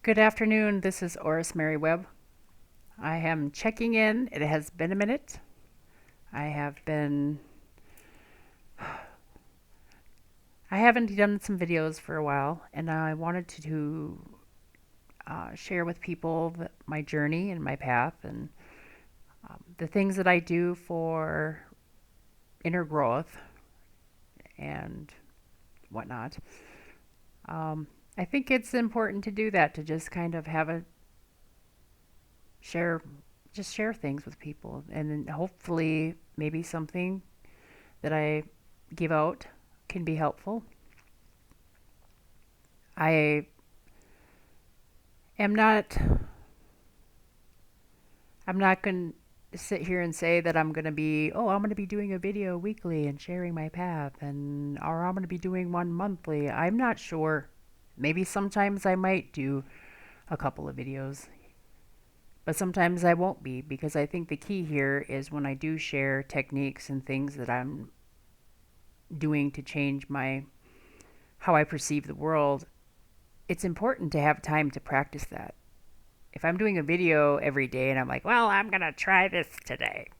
Good afternoon. This is Oris Mary Webb. I am checking in. It has been a minute. I have been. I haven't done some videos for a while, and I wanted to share with people my journey and my path and the things that I do for inner growth and whatnot. I think it's important to do that, to just kind of have a share, just share things with people, and then hopefully maybe something that I give out can be helpful. I am not I'm not going to sit here and say that I'm going to be doing a video weekly and sharing my path, and or I'm going to be doing one monthly. I'm not sure. Maybe sometimes I might do a couple of videos, but sometimes I won't be, because I think the key here is when I do share techniques and things that I'm doing to change my how I perceive the world, it's important to have time to practice that. If I'm doing a video every day and I'm like, well, I'm gonna try this today.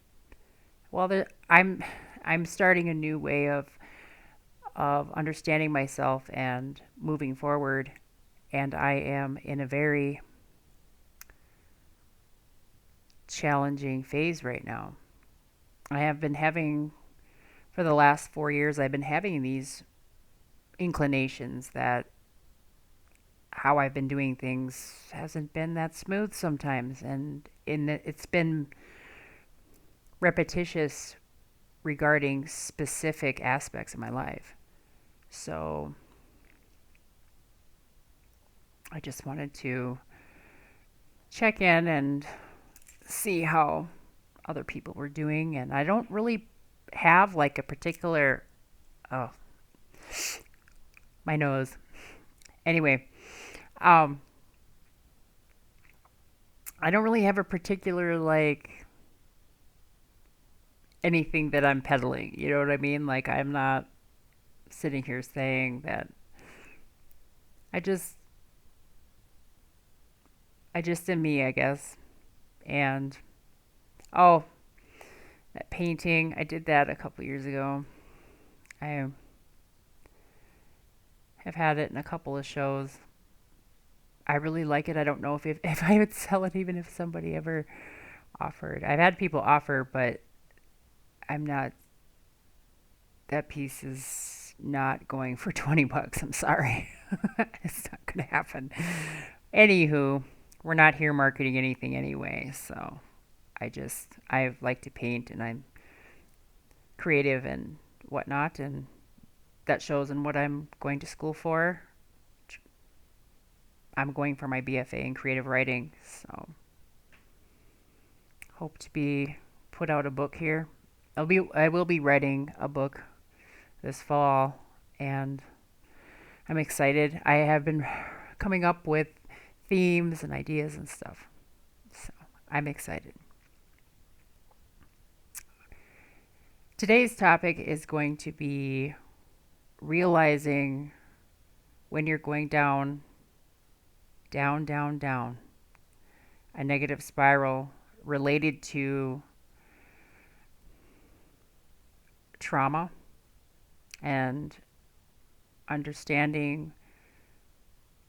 Well, I'm starting a new way of understanding myself and moving forward, and I am in a very challenging phase right now. I have been having for the last 4 years. I've been having these inclinations that how I've been doing things hasn't been that smooth sometimes, and it's been repetitious regarding specific aspects of my life. So I just wanted to check in and see how other people were doing, and I don't really have like a particular oh, my nose. Anyway, um I don't really have a particular like anything that I'm peddling. You know what I mean? Like, I'm not sitting here saying that. I just I just am me, I guess. And oh, that painting, I did that a couple years ago. I have had it in a couple of shows. I really like it. I don't know if I would sell it even if somebody ever offered. I've had people offer, but I'm not. That piece is not going for 20 bucks. I'm sorry. It's not going to happen. Anywho, we're not here marketing anything anyway, so I like to paint, and I'm creative and whatnot, and that shows in what I'm going to school for. I'm going for my BFA in creative writing, so hope to be put out a book here. I will be writing a book this fall, and I'm excited. I have been coming up with themes and ideas and stuff, so I'm excited. Today's topic is going to be realizing when you're going down, down, down, down, a negative spiral related to trauma, and understanding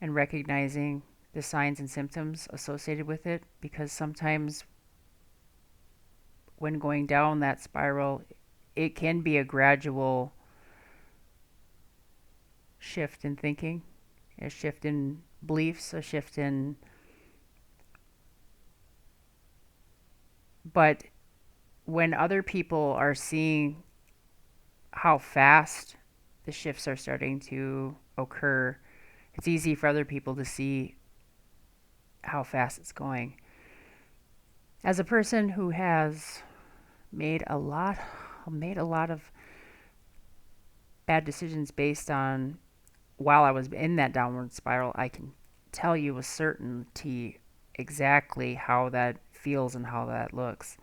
and recognizing the signs and symptoms associated with it, because sometimes when going down that spiral, it can be a gradual shift in thinking, a shift in beliefs, a shift in. But when other people are seeing how fast the shifts are starting to occur, it's easy for other people to see how fast it's going. As a person who has made a lot made a lot of bad decisions based on while I was in that downward spiral, I can tell you with certainty exactly how that feels and how that looks.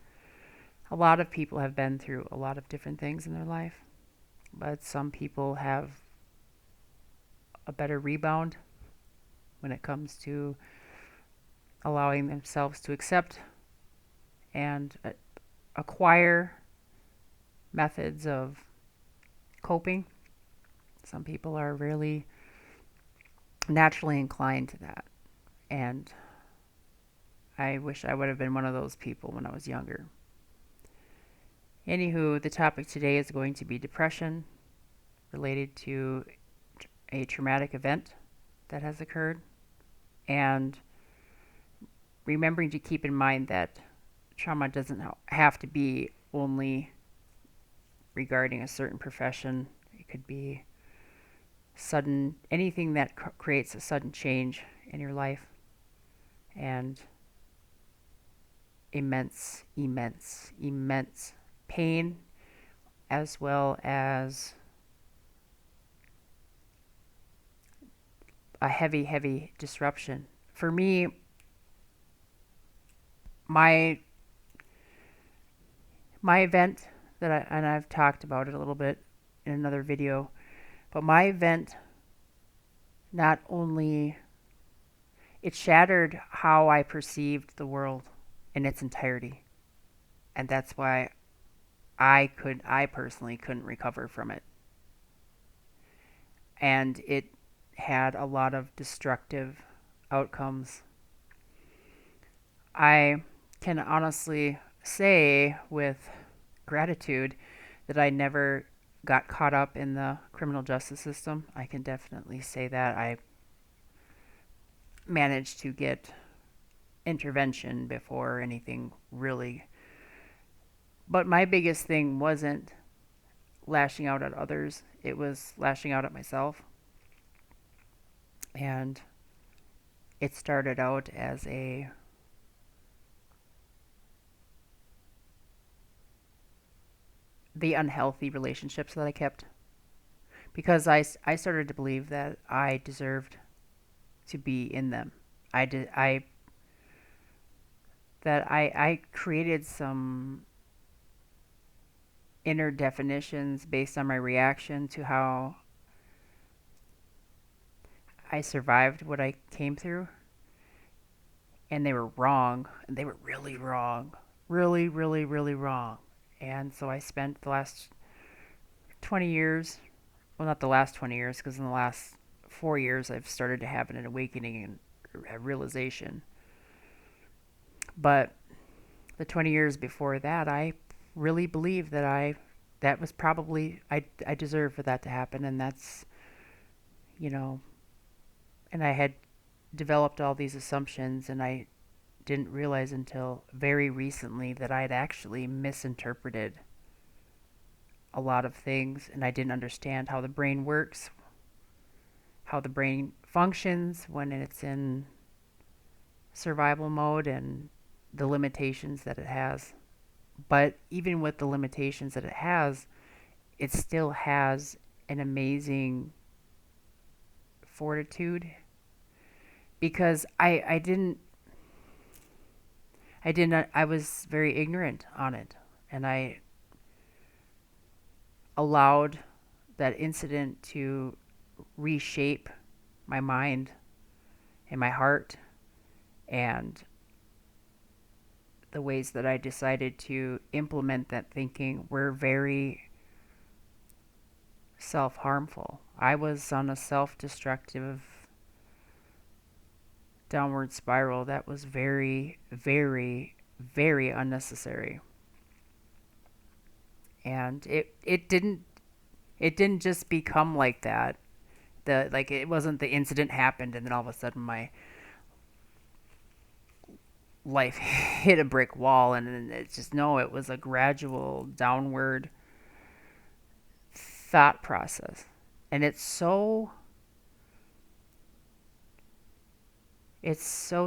A lot of people have been through a lot of different things in their life, but some people have a better rebound when it comes to allowing themselves to accept and acquire methods of coping. Some people are really naturally inclined to that. And I wish I would have been one of those people when I was younger. Anywho, the topic today is going to be depression related to a traumatic event that has occurred, and remembering to keep in mind that trauma doesn't have to be only regarding a certain profession. It could be sudden, anything that creates a sudden change in your life, and immense pain, as well as a heavy disruption. For me, my my event and I've talked about it a little bit in another video, but my event not only it shattered how I perceived the world in its entirety, and that's why I personally couldn't recover from it. And it had a lot of destructive outcomes. I can honestly say with gratitude that I never got caught up in the criminal justice system. I can definitely say that I managed to get intervention before anything really. But my biggest thing wasn't lashing out at others, it was lashing out at myself. And it started out as the unhealthy relationships that I kept, because I started to believe that I deserved to be in them. I did I created some inner definitions based on my reaction to how I survived what I came through, and they were wrong. And they were really wrong, really wrong. And so I spent the last 20 years, well, not the last 20 years, because in the last 4 years I've started to have an awakening and a realization. But the 20 years before that, I really believed that that was probably, I deserved for that to happen. And that's, you know, and I had developed all these assumptions, and I didn't realize until very recently that I had actually misinterpreted a lot of things, and I didn't understand how the brain works, how the brain functions when it's in survival mode, and the limitations that it has. But even with the limitations that it still has an amazing fortitude, because I was very ignorant on it, and I allowed that incident to reshape my mind and my heart, and the ways that I decided to implement that thinking were very self harmful. I was on a self destructive downward spiral that was very unnecessary. And it didn't just become like that. It wasn't the incident happened and then all of a sudden my life hit a brick wall, and it's just, no, it was a gradual downward thought process. And it's so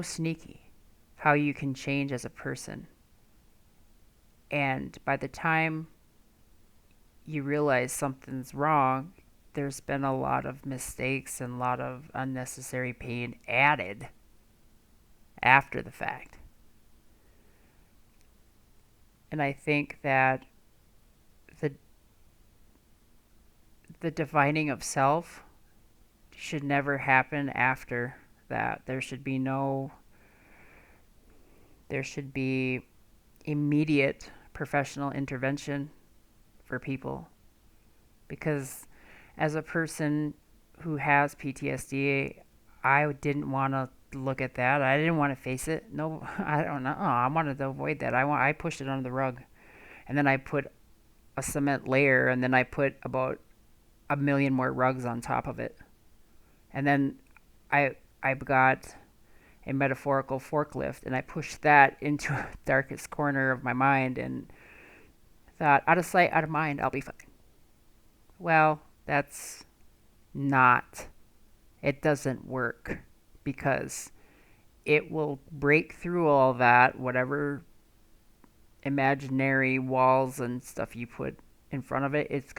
sneaky how you can change as a person. And by the time you realize something's wrong, there's been a lot of mistakes and a lot of unnecessary pain added after the fact. And I think that the the defining of self should never happen after that. There should be no There should be immediate professional intervention for people because as a person who has PTSD, I didn't want to look at that. I didn't want to face it. No, I don't know. I wanted to avoid that. I pushed it under the rug. And then I put a cement layer and then I put about a million more rugs on top of it. And then I've got a metaphorical forklift and I pushed that into the darkest corner of my mind and thought, out of sight, out of mind, I'll be fine. Well, that's not, it doesn't work because it will break through all that, whatever imaginary walls and stuff you put in front of it, it's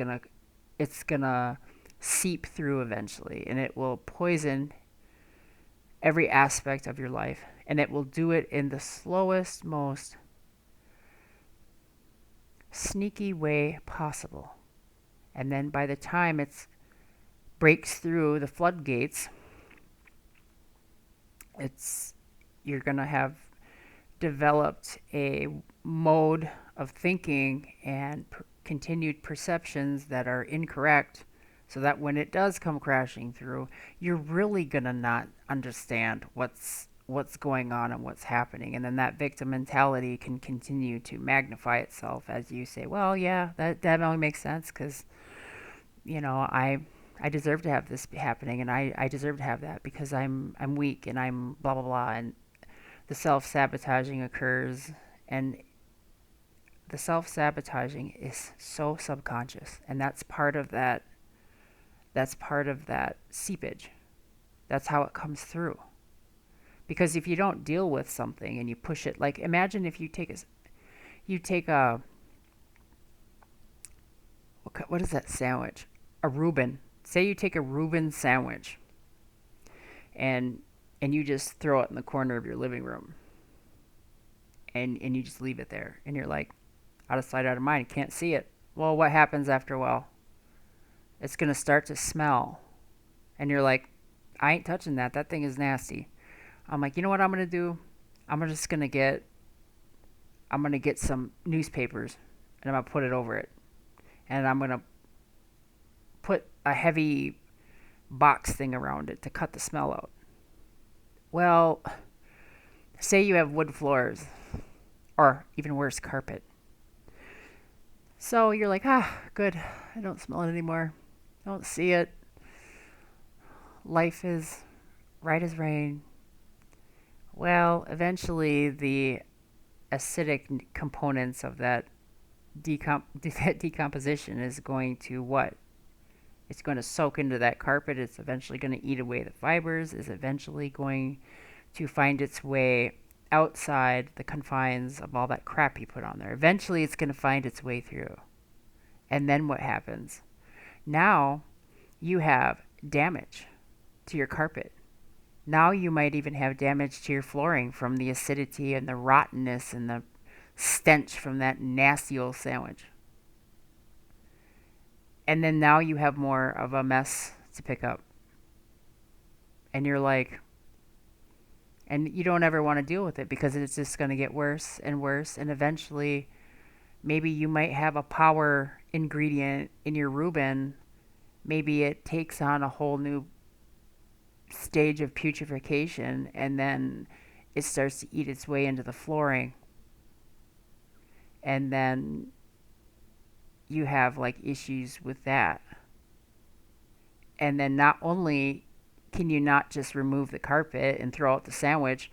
gonna seep through eventually and it will poison every aspect of your life and it will do it in the slowest, most sneaky way possible. And then by the time it breaks through the floodgates, it's you're going to have developed a mode of thinking and continued perceptions that are incorrect so that when it does come crashing through, you're really going to not understand what's going on and what's happening, and then that victim mentality can continue to magnify itself as you say, well, yeah, that only makes sense because I deserve to have this happening and I deserve to have that because I'm weak and I'm blah blah blah, and the self-sabotaging occurs. And the self-sabotaging is so subconscious, and that's part of that seepage. That's how it comes through. Because if you don't deal with something and you push it, like imagine if you take a what is that sandwich? A Reuben. Say you take a Reuben sandwich and you just throw it in the corner of your living room and you just leave it there and you're like out of sight, out of mind, can't see it. Well, what happens after a while? It's gonna start to smell, and you're like, I ain't touching that. That thing is nasty. I'm like, you know what I'm gonna do? Just gonna get I'm gonna get some newspapers and I'm gonna put it over it, and I'm gonna put a heavy box thing around it to cut the smell out. Well, say you have wood floors, or even worse, carpet. So you're like, good. I don't smell it anymore. I don't see it. Life is right as rain. Well, eventually the acidic components of that decomposition is going to what? It's going to soak into that carpet. It's eventually going to eat away the fibers. It's eventually going to find its way outside the confines of all that crap you put on there. Eventually, it's going to find its way through. And then what happens? Now you have damage to your carpet. Now you might even have damage to your flooring from the acidity and the rottenness and the stench from that nasty old sandwich. And then now you have more of a mess to pick up. And you're like, and you don't ever want to deal with it because it's just going to get worse and worse. And eventually, maybe you might have a power ingredient in your Reuben. Maybe it takes on a whole new stage of putrefaction, and then it starts to eat its way into the flooring. And then you have like issues with that. And then not only can you not just remove the carpet and throw out the sandwich,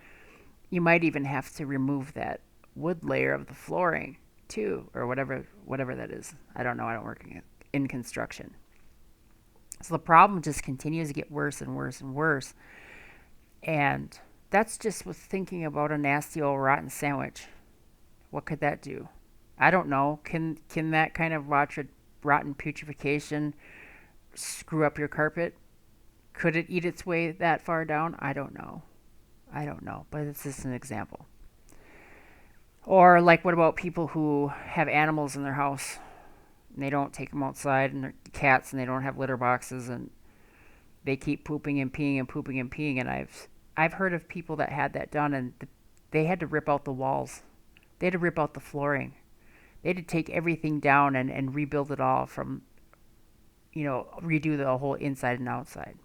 you might even have to remove that wood layer of the flooring too, or whatever that is. I don't know. I don't work in construction. So the problem just continues to get worse and worse and worse. And that's just with thinking about a nasty old rotten sandwich. What could that do? I don't know. Can that kind of rotten putrefaction screw up your carpet? Could it eat its way that far down? I don't know. But it's just an example. Or like, what about people who have animals in their house and they don't take them outside, and they're cats, and they don't have litter boxes, and they keep pooping and peeing and pooping and peeing, and I've heard of people that had that done, and they had to rip out the walls. They had to rip out the flooring. They had to take everything down and rebuild it all from, redo the whole inside and outside.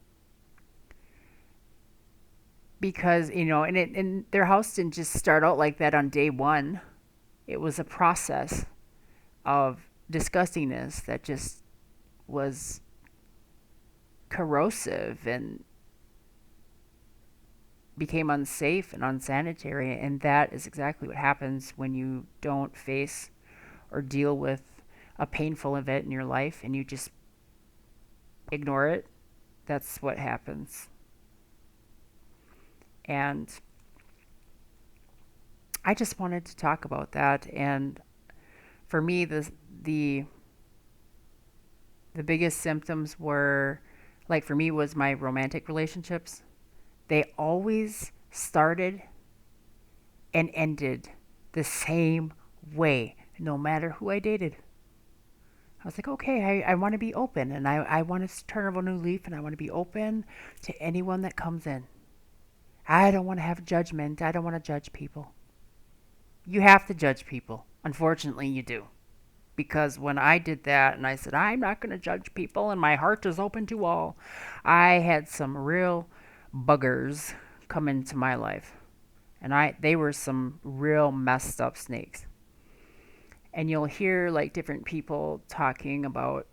Because, and their house didn't just start out like that on day one. It was a process of disgustingness that just was corrosive and became unsafe and unsanitary. And that is exactly what happens when you don't face or deal with a painful event in your life and you just ignore it. That's what happens. And I just wanted to talk about that. And for me, the the biggest symptoms were, like, for me, was my romantic relationships. They always started and ended the same way, no matter who I dated. I was like, okay, I want to be open, and I want to turn over a new leaf, and I want to be open to anyone that comes in. I don't want to have judgment. I don't want to judge people. You have to judge people. Unfortunately, you do. Because when I did that and I said, I'm not going to judge people and my heart is open to all, I had some real buggers come into my life. And they were some real messed up snakes. And you'll hear like different people talking about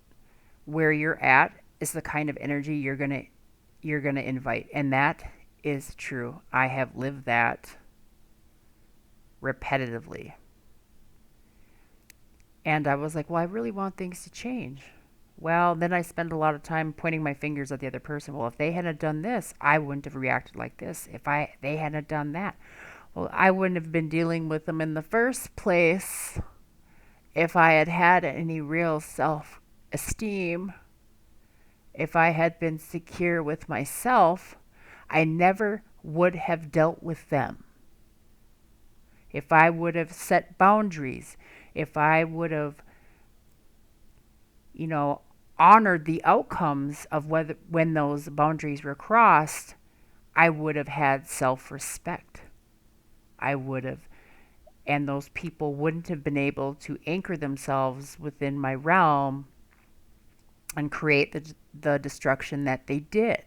where you're at is the kind of energy you're going to invite. And that is true. I have lived that repetitively. And I was like, well, I really want things to change. Well, then I spend a lot of time pointing my fingers at the other person. Well, if they hadn't done this, I wouldn't have reacted like this. If they hadn't done that, well, I wouldn't have been dealing with them in the first place if I had had any real self-esteem. If I had been secure with myself, I never would have dealt with them. If I would have set boundaries, if I would have, honored the outcomes of when those boundaries were crossed, I would have had self-respect. I would have, and those people wouldn't have been able to anchor themselves within my realm and create the destruction that they did.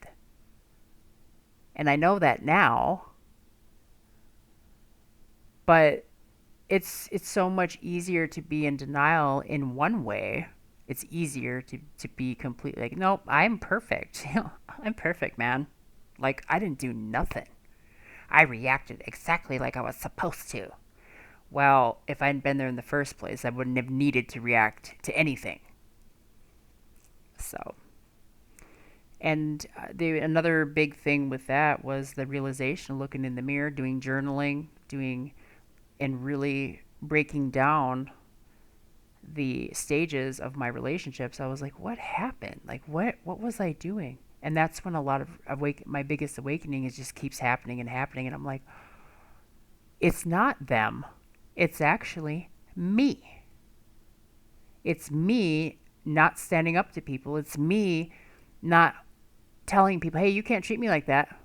And I know that now, but it's so much easier to be in denial in one way. It's easier to be completely like, nope, I'm perfect. I'm perfect, man. Like, I didn't do nothing. I reacted exactly like I was supposed to. Well, if I hadn't been there in the first place, I wouldn't have needed to react to anything. So, and another big thing with that was the realization, looking in the mirror, doing journaling, and really breaking down the stages of my relationships. I was like, what happened? Like, what was I doing? And that's when a lot of my biggest awakening is just keeps happening and happening. And I'm like, it's not them. It's actually me. It's me not standing up to people. It's me not telling people, hey, you can't treat me like that.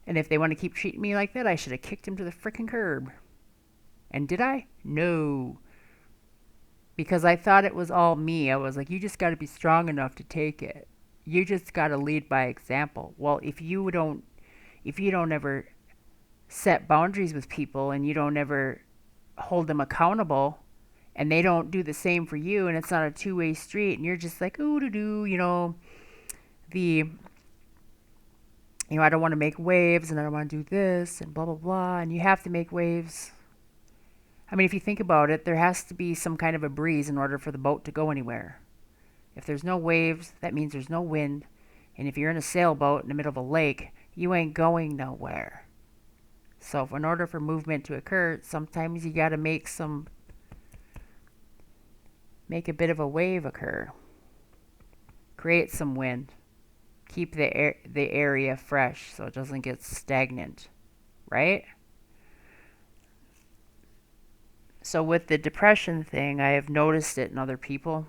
And if they want to keep treating me like that, I should have kicked him to the frickin' curb. And did I? No. Because I thought it was all me. I was like, you just got to be strong enough to take it. You just got to lead by example. Well, if you don't ever set boundaries with people and you don't ever hold them accountable and they don't do the same for you and it's not a two-way street and you're just like, ooh, the I don't want to make waves and I don't want to do this and blah, blah, blah. And you have to make waves. I mean, if you think about it, there has to be some kind of a breeze in order for the boat to go anywhere. If there's no waves, that means there's no wind. And if you're in a sailboat in the middle of a lake, you ain't going nowhere. So in order for movement to occur, sometimes you got to make a bit of a wave occur. Create some wind. Keep the area fresh so it doesn't get stagnant, right? So with the depression thing, I have noticed it in other people.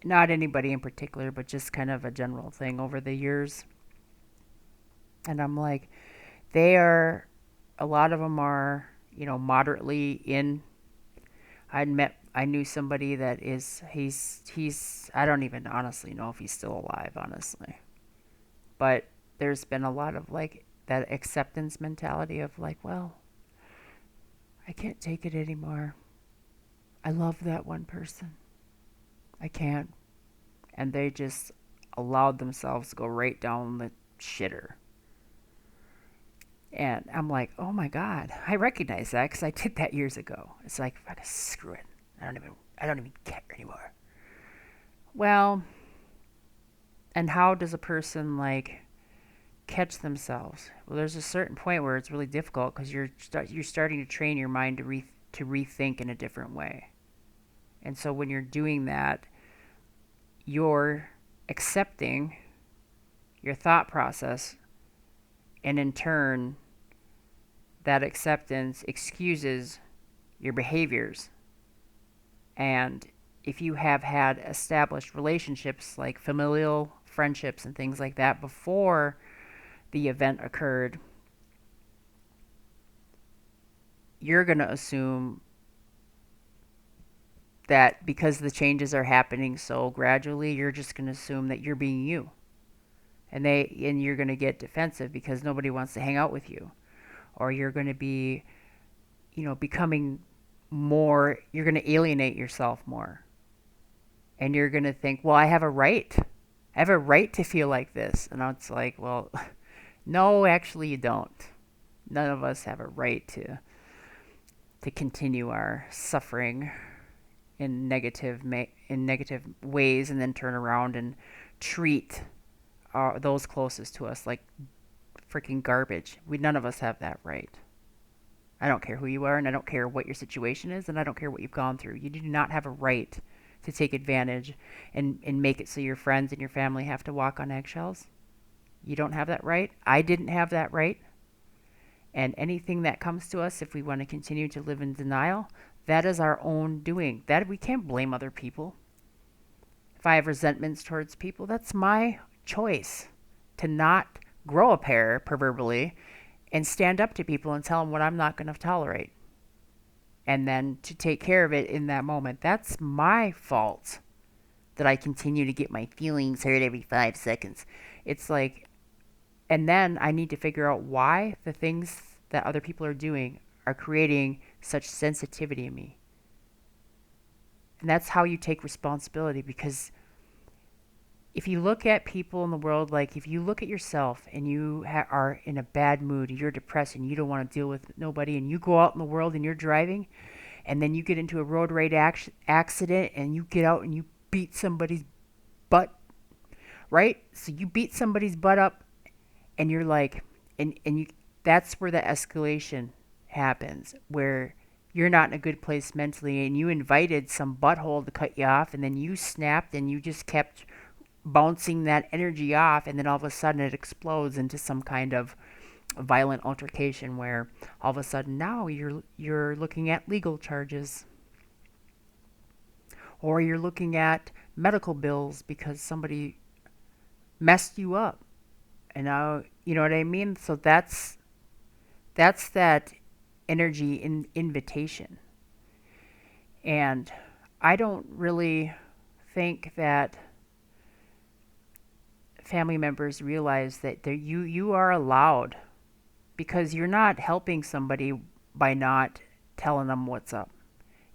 Not anybody in particular, but just kind of a general thing over the years. And I'm like, they are a lot of them are, moderately in. I knew somebody that is, he's, I don't even honestly know if he's still alive, honestly. But there's been a lot of like that acceptance mentality of like, well, I can't take it anymore. I love that one person. I can't. And they just allowed themselves to go right down the shitter. And I'm like, oh my God, I recognize that because I did that years ago. It's like, fucking screw it. I don't even care anymore. Well, and how does a person like catch themselves? Well, there's a certain point where it's really difficult because you're starting to train your mind to rethink in a different way. And so when you're doing that, you're accepting your thought process, and in turn, that acceptance excuses your behaviors. And if you have had established relationships like familial friendships and things like that before the event occurred, you're going to assume that because the changes are happening so gradually, you're just going to assume that you're being you. And you're going to get defensive because nobody wants to hang out with you, or you're going to be, becoming more, you're going to alienate yourself more. And you're going to think, well, I have a right. I have a right to feel like this. And it's like, well, no, actually you don't. None of us have a right to continue our suffering in negative ways and then turn around and treat those closest to us like freaking garbage. None of us have that right. I don't care who you are, and I don't care what your situation is, and I don't care what you've gone through. You do not have a right to take advantage and make it so your friends and your family have to walk on eggshells. You don't have that right. I didn't have that right. And anything that comes to us, if we want to continue to live in denial, that is our own doing. That we can't blame other people. If I have resentments towards people, that's my choice to not grow a pair, proverbially, and stand up to people and tell them what I'm not going to tolerate. And then to take care of it in that moment. That's my fault that I continue to get my feelings hurt every 5 seconds. It's like, and then I need to figure out why the things that other people are doing are creating such sensitivity in me. And that's how you take responsibility, because if you look at people in the world, like if you look at yourself and you are in a bad mood, you're depressed and you don't want to deal with nobody, and you go out in the world and you're driving, and then you get into a road rage accident and you get out and you beat somebody's butt, right? So you beat somebody's butt up, and you're like, and you, that's where the escalation happens, where you're not in a good place mentally and you invited some butthole to cut you off, and then you snapped and you just kept bouncing that energy off, and then all of a sudden it explodes into some kind of violent altercation where all of a sudden now you're looking at legal charges, or you're looking at medical bills because somebody messed you up. And now, you know what I mean? So that's that energy invitation. And I don't really think that family members realize that you are allowed, because you're not helping somebody by not telling them what's up.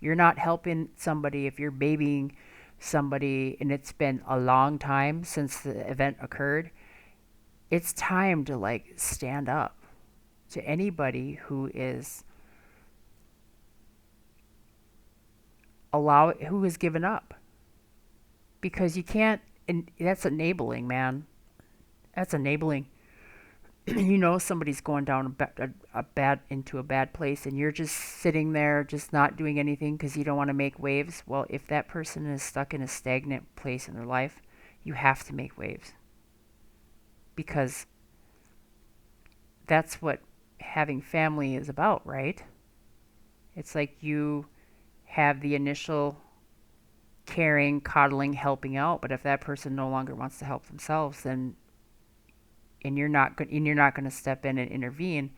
You're not helping somebody if you're babying somebody and it's been a long time since the event occurred. It's time to like stand up to anybody who has given up, because you can't, and that's enabling, man. That's enabling. Somebody's going down into a bad place, and you're just sitting there, just not doing anything because you don't want to make waves. Well, if that person is stuck in a stagnant place in their life, you have to make waves, because that's what having family is about, right? It's like you have the initial caring, coddling, helping out, but if that person no longer wants to help themselves, then and you're not going to step in and intervene,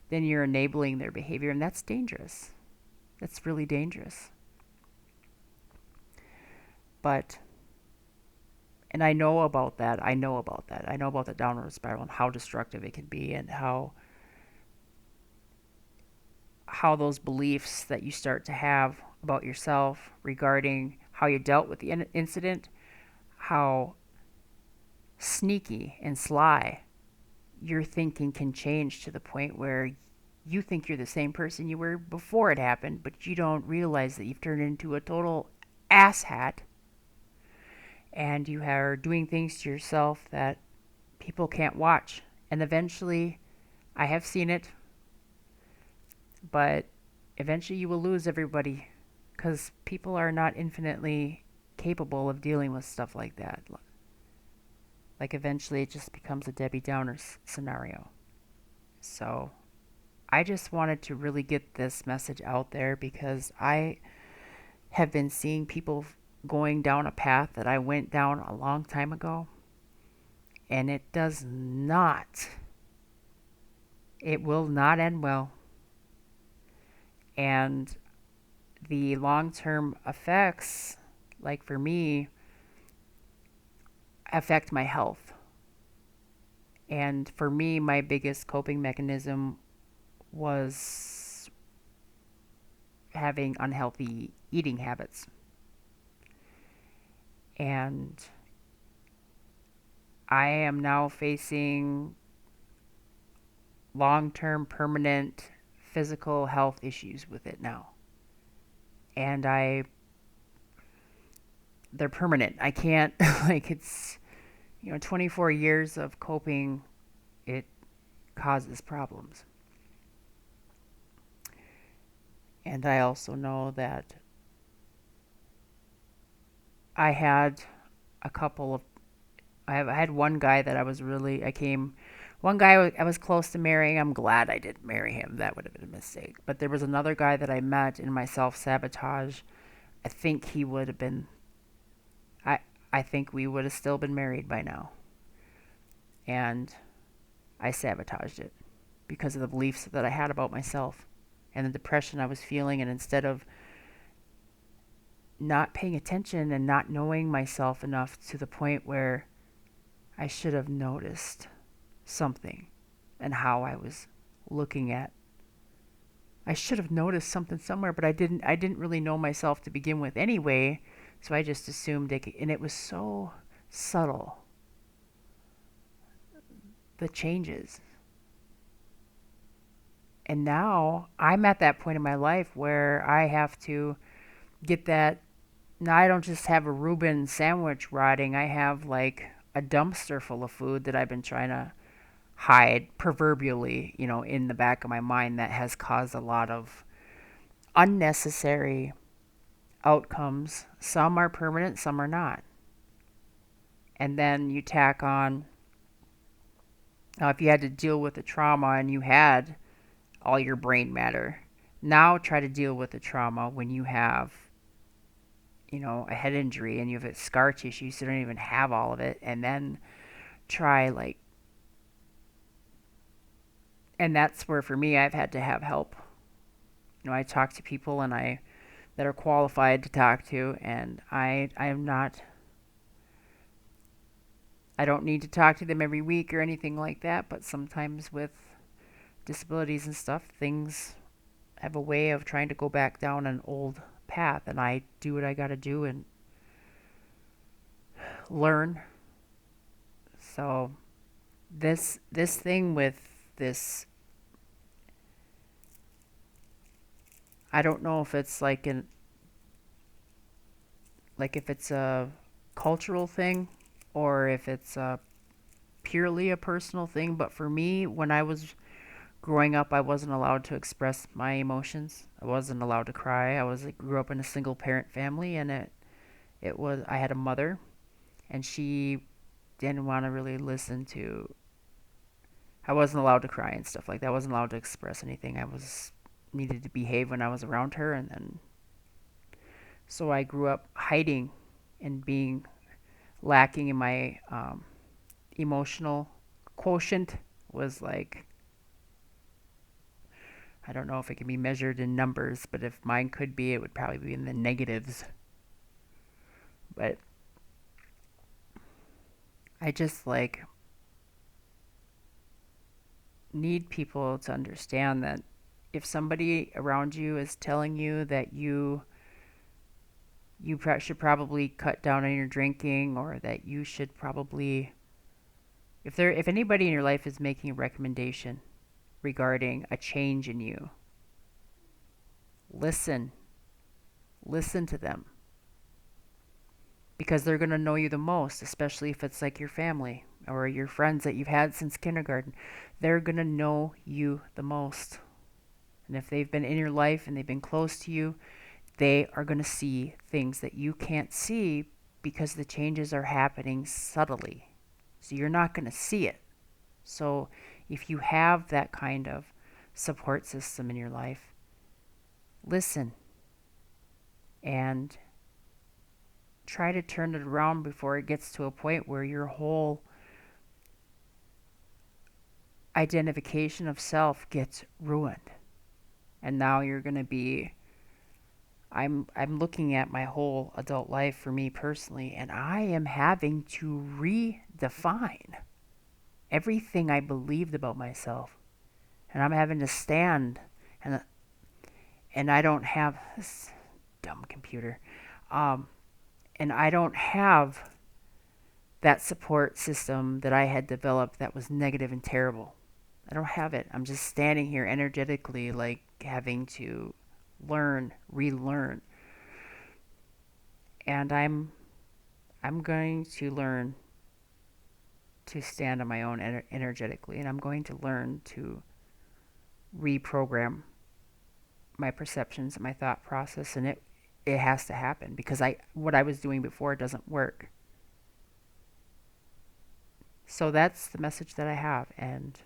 then you're enabling their behavior, and that's dangerous. That's really dangerous. But, and I know about that. I know about that. I know about the downward spiral and how destructive it can be, and how those beliefs that you start to have about yourself regarding how you dealt with the incident, how sneaky and sly your thinking can change to the point where you think you're the same person you were before it happened, but you don't realize that you've turned into a total asshat, and you are doing things to yourself that people can't watch. And eventually, I have seen it, but eventually you will lose everybody because people are not infinitely capable of dealing with stuff like that. Like, eventually it just becomes a Debbie Downer scenario. So I just wanted to really get this message out there because I have been seeing people going down a path that I went down a long time ago, and it will not end well. And the long term effects, like for me, affect my health. And for me, my biggest coping mechanism was having unhealthy eating habits. And I am now facing long term permanent physical health issues with it now. And they're permanent. I can't, like, it's, 24 years of coping, it causes problems. And I also know that I had a couple of, I had one guy that one guy I was close to marrying. I'm glad I didn't marry him. That would have been a mistake. But there was another guy that I met in my self-sabotage. I think he would have been, I, I think we would have still been married by now. And I sabotaged it because of the beliefs that I had about myself and the depression I was feeling. And instead of not paying attention and not knowing myself enough to the point where I should have noticed something and how I was looking at. I should have noticed something somewhere, but I didn't really know myself to begin with anyway, so I just assumed it, and it was so subtle, the changes. And now I'm at that point in my life where I have to get that. Now I don't just have a Reuben sandwich rotting, I have like a dumpster full of food that I've been trying to hide proverbially, in the back of my mind, that has caused a lot of unnecessary outcomes. Some are permanent, some are not. And then you tack on, now if you had to deal with the trauma and you had all your brain matter, now try to deal with the trauma when you have, a head injury and you have a scar tissue, so you don't even have all of it. And then try, like, and that's where for me I've had to have help. I talk to people that are qualified to talk to, and I am not, I don't need to talk to them every week or anything like that, but sometimes with disabilities and stuff, things have a way of trying to go back down an old path, and I do what I got to do and learn. So this thing with this, I don't know if it's like if it's a cultural thing or if it's purely a personal thing, but for me, when I was growing up, I wasn't allowed to express my emotions. I wasn't allowed to cry. Grew up in a single parent family, and it was, I had a mother, and she didn't want to really listen to, I wasn't allowed to cry and stuff like that. I wasn't allowed to express anything. I was needed to behave when I was around her, and then so I grew up hiding and being lacking in my emotional quotient, was like I don't know if it can be measured in numbers, but if mine could be, it would probably be in the negatives. But I just like need people to understand that if somebody around you is telling you that should probably cut down on your drinking, or that you should probably, if anybody in your life is making a recommendation regarding a change in you, listen. Listen to them, because they're going to know you the most, especially if it's like your family or your friends that you've had since kindergarten. They're going to know you the most. And if they've been in your life and they've been close to you, they are going to see things that you can't see because the changes are happening subtly. So you're not going to see it. So if you have that kind of support system in your life, listen and try to turn it around before it gets to a point where your whole identification of self gets ruined. And now you're going to be, I'm looking at my whole adult life for me personally, and I am having to redefine everything I believed about myself. And I'm having to stand, and I don't have this dumb computer. Um, and I don't have that support system that I had developed that was negative and terrible. I don't have it. I'm just standing here energetically, like having to learn, relearn. And I'm going to learn to stand on my own energetically, and I'm going to learn to reprogram my perceptions and my thought process, and it has to happen, because I what I was doing before doesn't work. So that's the message that I have, and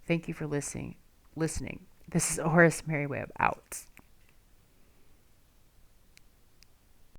thank you for listening. This is Horace Merriweb out.